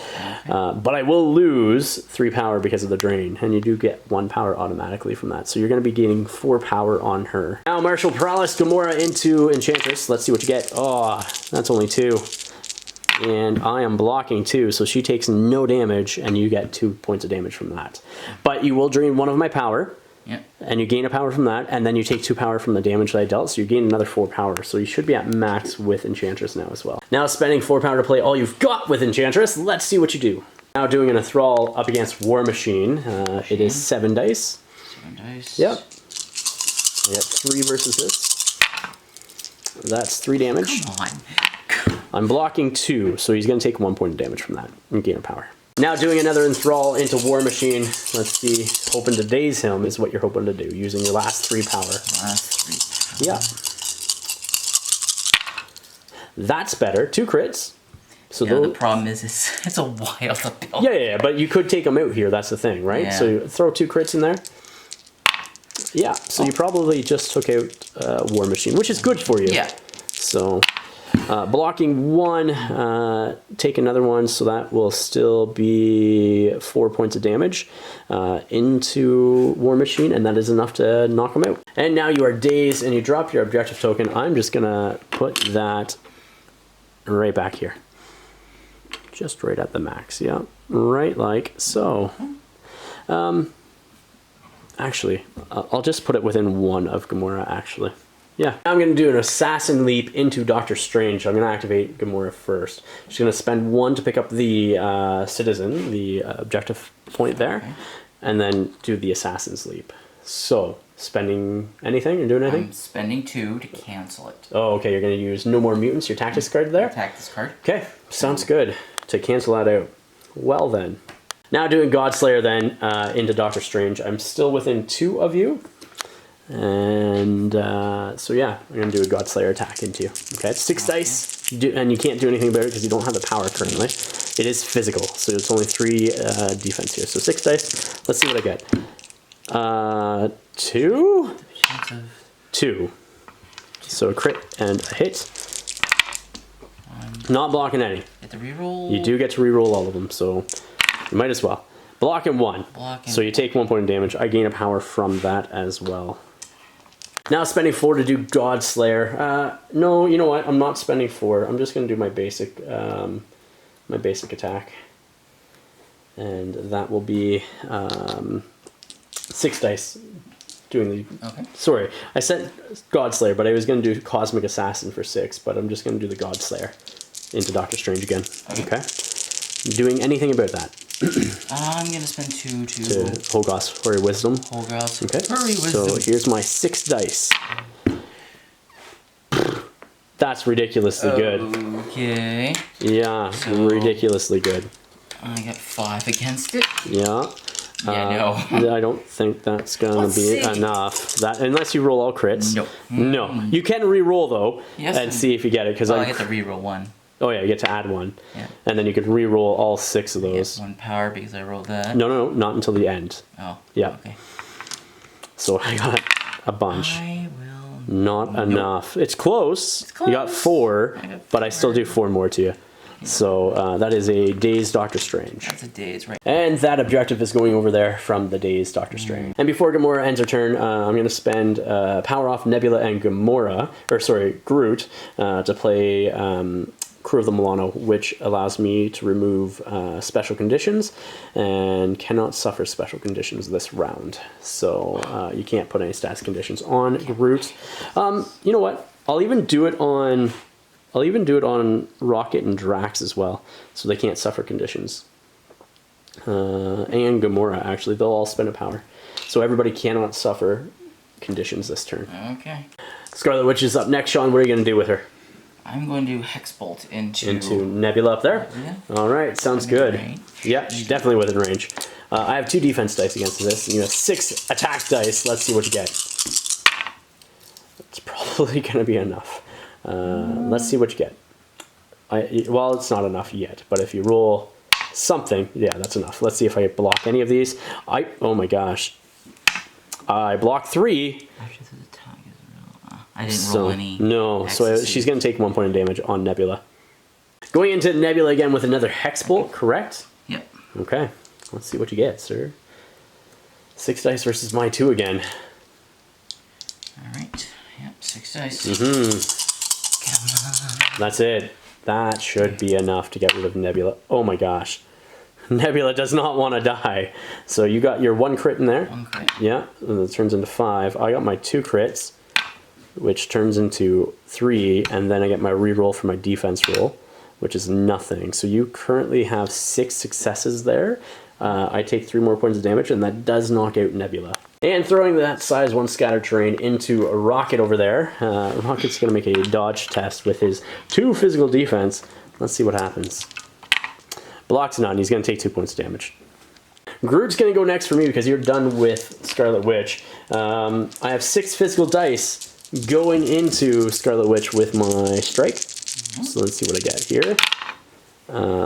but I will lose 3 power because of the drain, and you do get 1 power automatically from that. So you're going to be gaining 4 power on her. Now martial prowess, Gamora into Enchantress. Let's see what you get. Oh, that's only 2. And I am blocking 2, so she takes no damage, and you get 2 points of damage from that. But you will drain 1 of my power, and you gain a power from that, and then you take 2 power from the damage that I dealt, so you gain another 4 power. So you should be at max with Enchantress now as well. Now spending 4 power to play all you've got with Enchantress, let's see what you do. Now doing an Enthrall up against War Machine. It is 7 dice. 7 dice. Yep. I got 3 versus this. That's 3 damage. Come on. I'm blocking 2, so he's going to take 1 point of damage from that and gain a power. Now doing another Enthrall into War Machine. Let's see, hoping to daze him is what you're hoping to do, using your last 3 power. Last 3 power. Yeah. That's better. 2 crits. So yeah, the problem is it's a while to build. Yeah, but you could take them out here, that's the thing, right? Yeah. So you throw 2 crits in there. Yeah, so you probably just took out War Machine, which is good for you. Yeah. So... blocking 1, take another 1, so that will still be 4 points of damage into War Machine, and that is enough to knock him out. And now you are dazed, and you drop your objective token. I'm just going to put that right back here. Just right at the max, yeah. Right like so. Actually, I'll just put it within 1 of Gamora, actually. Yeah, I'm going to do an Assassin Leap into Doctor Strange. I'm going to activate Gamora first. She's going to spend 1 to pick up the Citizen, the objective point there, and then do the Assassin's Leap. So, spending anything or doing anything? I'm spending 2 to cancel it. Oh, okay, you're going to use No More Mutants, your tactics card there? Tactics card. Okay, sounds good. To cancel that out. Well then. Now doing Godslayer then into Doctor Strange. I'm still within 2 of you. And so yeah, I'm going to do a Godslayer attack into you. Okay, it's 6 dice, and you can't do anything about it because you don't have the power currently. It is physical, so it's only 3 defense here. So 6 dice, let's see what I get. 2? 2. So a crit and a hit. Not blocking any. Get the reroll. You do get to reroll all of them, so you might as well. Blocking 1. So you take 1 point of damage. I gain a power from that as well. Now spending 4 to do Godslayer. No, you know what? I'm not spending 4. I'm just going to do my basic attack. And that will be 6 dice. Doing the... Okay. Sorry, I said Godslayer, but I was going to do Cosmic Assassin for 6, but I'm just going to do the Godslayer into Doctor Strange again. Okay. Doing anything about that? I'm going to spend 2 to Hogos Hurry Wisdom. Hogos Okay. Hurry Wisdom. So here's my 6 dice. That's ridiculously good. Okay. Yeah, so ridiculously good. I got 5 against it. Yeah. Yeah, no. I don't think that's going to be enough. That unless you roll all crits. Nope. No. You can re-roll though and see if you get it. Because I get to re-roll 1. Oh yeah, you get to add 1. Yeah. And then you could re-roll all 6 of those. I get 1 power because I rolled that. No, not until the end. Oh. Yeah. Okay. So I got a bunch. I will. Not enough. It's close. It's close. You got 4, but I still do 4 more to you. Yeah. So that is a Dazed Doctor Strange. That's a Daze, right? And that objective is going over there from the Dazed Doctor Strange. And before Gamora ends her turn, I'm going to spend power off Nebula and Groot to play Crew of the Milano, which allows me to remove special conditions and cannot suffer special conditions this round. So you can't put any stats conditions on Groot. You know what? I'll even do it on I'll even do it on Rocket and Drax as well, so they can't suffer conditions. And Gamora, actually, they'll all spend a power. So everybody cannot suffer conditions this turn. Okay. Scarlet Witch is up next. Sean, what are you going to do with her? I'm going to Hex Bolt into Nebula up there? Yeah. All right, sounds good. Range. Yeah, she's definitely within range. I have 2 defense dice against this, and you have 6 attack dice. Let's see what you get. It's probably going to be enough. Let's see what you get. Well, it's not enough yet, but if you roll something, yeah, that's enough. Let's see if I block any of these. Oh my gosh. I blocked 3. I didn't roll any. No, so she's going to take 1 point of damage on Nebula. Going into Nebula again with another Hex Bolt, correct? Yep. Okay, let's see what you get, sir. 6 dice versus my 2 again. Alright, yep, 6 dice. That's it. That should be enough to get rid of Nebula. Oh my gosh. Nebula does not want to die. So you got your 1 crit in there. 1 crit. Yeah, and it turns into 5. I got my 2 crits, which turns into 3, and then I get my reroll for my defense roll, which is nothing. So you currently have 6 successes there. I take 3 more points of damage, and that does knock out Nebula. And throwing that size 1 scatter terrain into a Rocket over there. Rocket's going to make a dodge test with his 2 physical defense. Let's see what happens. Blocks none. He's going to take 2 points of damage. Groot's going to go next for me because you're done with Scarlet Witch. I have 6 physical dice going into Scarlet Witch with my strike. So let's see what I get here.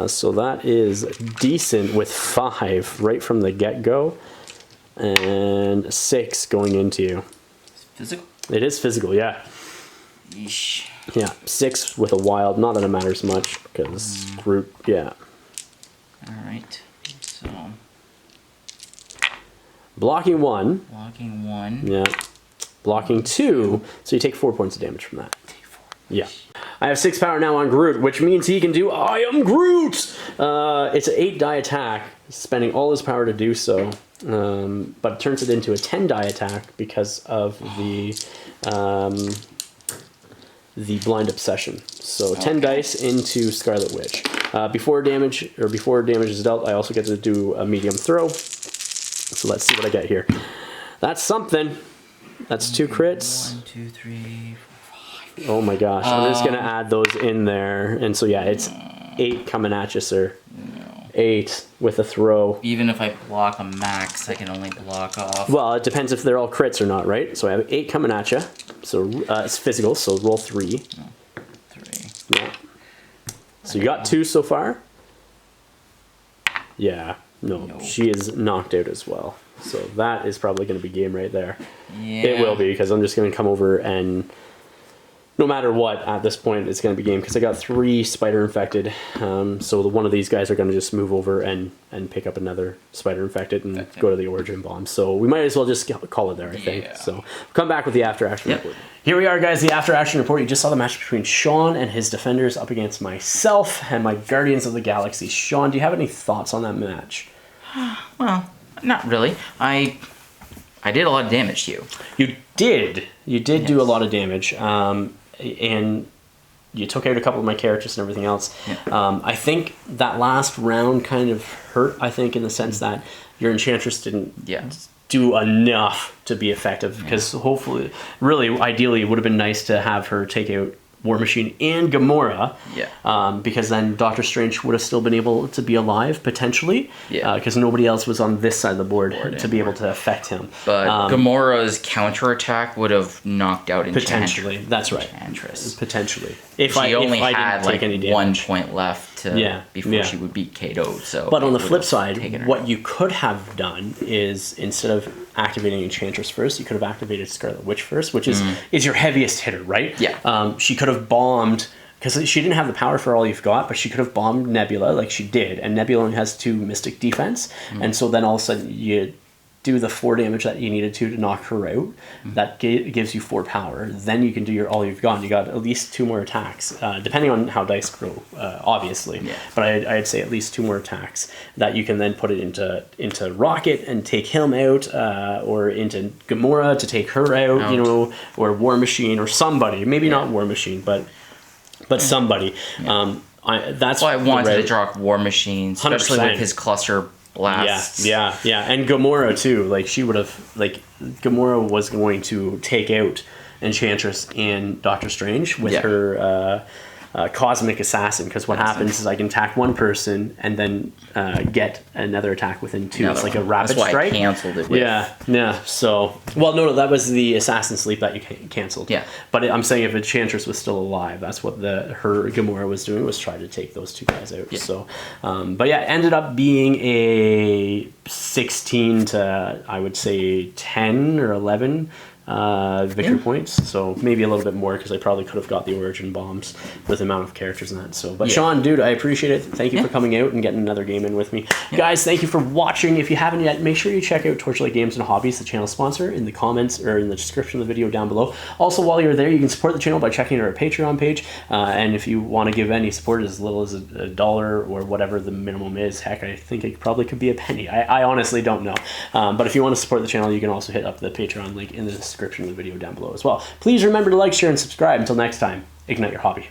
So that is decent with 5 right from the get-go. And 6 going into you. Physical? It is physical, yeah. Yeesh. Yeah, 6 with a wild. Not that it matters much because Groot, yeah. Alright, so. Blocking 1. Blocking 1. Yeah. Blocking 2. So you take 4 points of damage from that. Yeah. I have 6 power now on Groot, which means he can do I am Groot! It's an 8 die attack, spending all his power to do so. But it turns it into a 10 die attack because of the blind obsession. So 10 dice into Scarlet Witch. Before damage is dealt, I also get to do a medium throw. So let's see what I get here. That's something. That's 2 crits. 1, 2, 3, 4, 5. Oh my gosh, I'm just gonna add those in there. And so yeah, it's 8 coming at you, sir. No. 8 with a throw. Even if I block a max, I can only block off. Well, it depends if they're all crits or not, right? So I have 8 coming at you. So it's physical, so roll 3. No. 3. Yeah. So you got 2 so far? Yeah. No, she is knocked out as well. So that is probably going to be game right there. Yeah. It will be, because I'm just going to come over and no matter what, at this point, it's going to be game, because I got 3 spider infected. So one of these guys are going to just move over and pick up another spider infected and go to the origin bomb. So we might as well just call it there, I think. So we'll come back with the after action report. Here we are, guys, the after action report. You just saw the match between Sean and his Defenders up against myself and my Guardians of the Galaxy. Sean, do you have any thoughts on that match? Well, not really. I did a lot of damage to you. You did. You did do a lot of damage. And you took out a couple of my characters and everything else. Yeah. I think that last round kind of hurt, I think, in the sense that your Enchantress didn't do enough to be effective. Because hopefully, really, ideally, it would have been nice to have her take out War Machine and Gamora. Yeah. Because then Doctor Strange would have still been able to be alive, potentially. Yeah. Because nobody else was on this side of the board to be able to affect him. But Gamora's counterattack would have knocked out Enchantress. Potentially. That's right. Enchantress. Potentially. If she only had like 1 point left before she would beat Kato. So but on the flip side, what you could have done is, instead of activating Enchantress first, you could have activated Scarlet Witch first, which is your heaviest hitter, right? Yeah. She could have bombed, because she didn't have the power for all you've got, but she could have bombed Nebula like she did, and Nebula only has 2 Mystic defense, and so then all of a sudden you do the 4 damage that you needed to knock her out. That gives you 4 power. Then you can do all you've got. You got at least 2 more attacks, depending on how dice grow, obviously. Yeah. But I'd say at least 2 more attacks that you can then put it into Rocket and take him out, or into Gamora to take her out, you know, or War Machine or somebody. Maybe not War Machine, but but somebody. That's why I wanted the to draw War Machine, especially 100%. with his cluster blasts. Yeah, and Gamora too. Like she would have, like Gamora was going to take out Enchantress in Doctor Strange with her Cosmic Assassin, because what happens is I can attack one person and then get another attack within two. It's like a rapid That's why strike. I canceled it. With. Yeah. So, well, no, that was the Assassin Sleep that you canceled. Yeah. But I'm saying if Enchantress was still alive, that's what her Gamora was doing, was try to take those two guys out. Yeah. So, but yeah, it ended up being a 16 to, I would say, 10 or 11 victory points, so maybe a little bit more, because I probably could have got the origin bombs with the amount of characters in that. So, but Sean, dude, I appreciate it. Thank you for coming out and getting another game in with me. Guys, thank you for watching. If you haven't yet, make sure you check out Torchlight Games and Hobbies, the channel sponsor, in the comments or in the description of the video down below. Also, while you're there, you can support the channel by checking out our Patreon page, and if you want to give any support, as little as $1 or whatever the minimum is, heck, I think it probably could be a penny. I honestly don't know, but if you want to support the channel, you can also hit up the Patreon link in the description of the video down below as well. Please remember to like, share, and subscribe. Until next time, ignite your hobby.